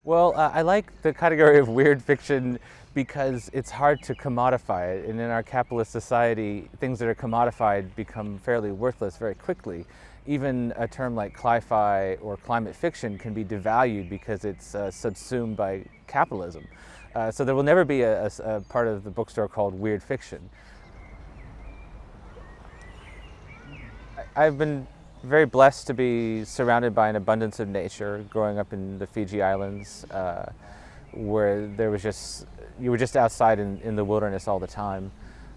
Well, I like the category of weird fiction because it's hard to commodify it. And in our capitalist society, things that are commodified become fairly worthless very quickly. Even a term like cli-fi or climate fiction can be devalued because it's subsumed by capitalism. So there will never be a part of the bookstore called weird fiction. I've been very blessed to be surrounded by an abundance of nature, growing up in the Fiji Islands, where you were just outside in the wilderness all the time,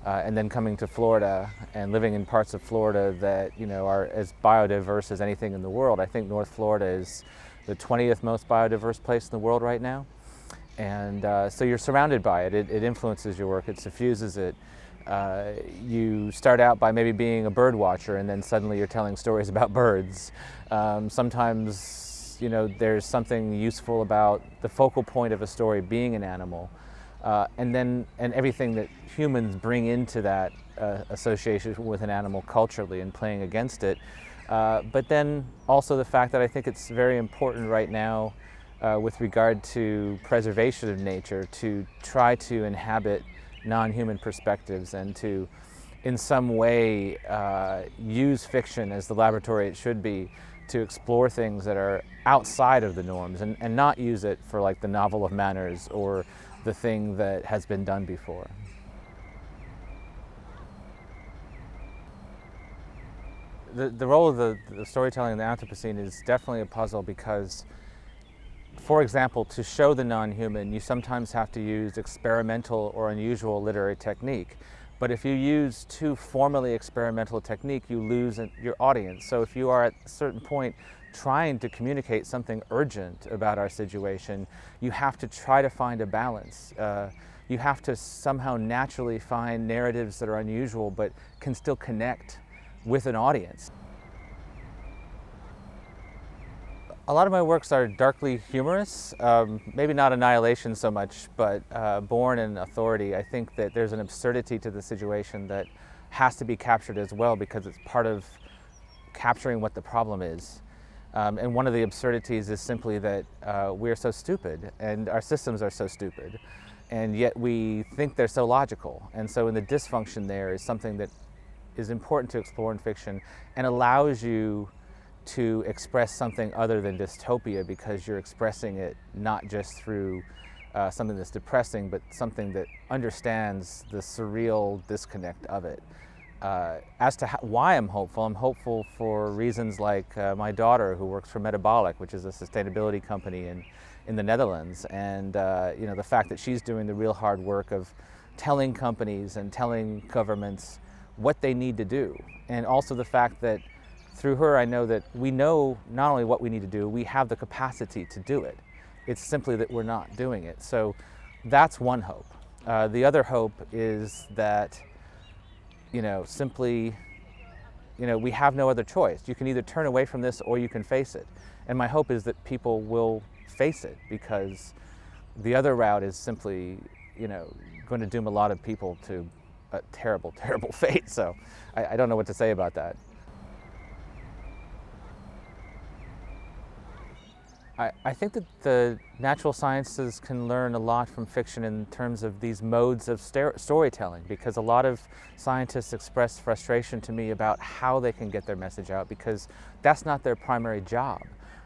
and then coming to Florida and living in parts of Florida that are as biodiverse as anything in the world. I think North Florida is the 20th most biodiverse place in the world right now, and so you're surrounded by it. It influences your work. It suffuses it. You start out by maybe being a bird watcher, and then suddenly you're telling stories about birds. Sometimes, there's something useful about the focal point of a story being an animal, and everything that humans bring into that association with an animal culturally and playing against it. But then also the fact that I think it's very important right now with regard to preservation of nature to try to inhabit non-human perspectives and to, in some way, use fiction as the laboratory it should be to explore things that are outside of the norms and not use it for like the novel of manners or the thing that has been done before. The role of the storytelling in the Antropocene is definitely a puzzle because, for example, to show the non-human, you sometimes have to use experimental or unusual literary technique. But if you use too formally experimental technique, you lose your audience. So if you are at a certain point trying to communicate something urgent about our situation, you have to try to find a balance. You have to somehow naturally find narratives that are unusual but can still connect with an audience. A lot of my works are darkly humorous, maybe not Annihilation so much, but Borne and Authority. I think that there's an absurdity to the situation that has to be captured as well because it's part of capturing what the problem is. And one of the absurdities is simply that we're so stupid and our systems are so stupid, and yet we think they're so logical. And so in the dysfunction there is something that is important to explore in fiction and allows you to express something other than dystopia because you're expressing it not just through something that's depressing, but something that understands the surreal disconnect of it. As to why I'm hopeful for reasons like my daughter who works for Metabolic, which is a sustainability company in the Netherlands, and the fact that she's doing the real hard work of telling companies and telling governments what they need to do, and also the fact that through her, I know that we know not only what we need to do, we have the capacity to do it. It's simply that we're not doing it. So that's one hope. The other hope is that, simply, we have no other choice. You can either turn away from this or you can face it. And my hope is that people will face it because the other route is simply, going to doom a lot of people to a terrible, terrible fate. So I don't know what to say about that. I think that the natural sciences can learn a lot from fiction in terms of these modes of storytelling, because a lot of scientists express frustration to me about how they can get their message out, because that's not their primary job.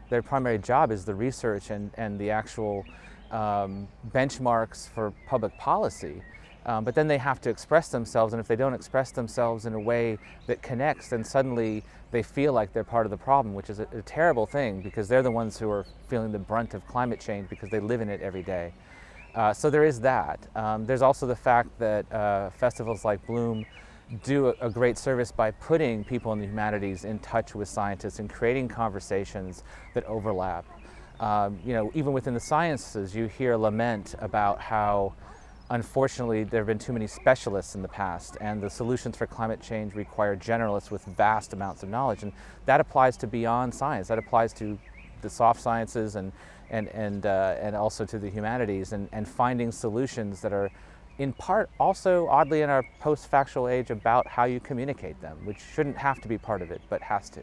Their primary job is the research and the actual benchmarks for public policy. But then they have to express themselves, and if they don't express themselves in a way that connects, then suddenly they feel like they're part of the problem, which is a terrible thing because they're the ones who are feeling the brunt of climate change because they live in it every day. So there is that. There's also the fact that festivals like Bloom do a great service by putting people in the humanities in touch with scientists and creating conversations that overlap. Even within the sciences, you hear lament about how unfortunately, there have been too many specialists in the past, and the solutions for climate change require generalists with vast amounts of knowledge, and that applies to beyond science. That applies to the soft sciences and also to the humanities, and finding solutions that are, in part, also oddly in our post-factual age about how you communicate them, which shouldn't have to be part of it, but has to.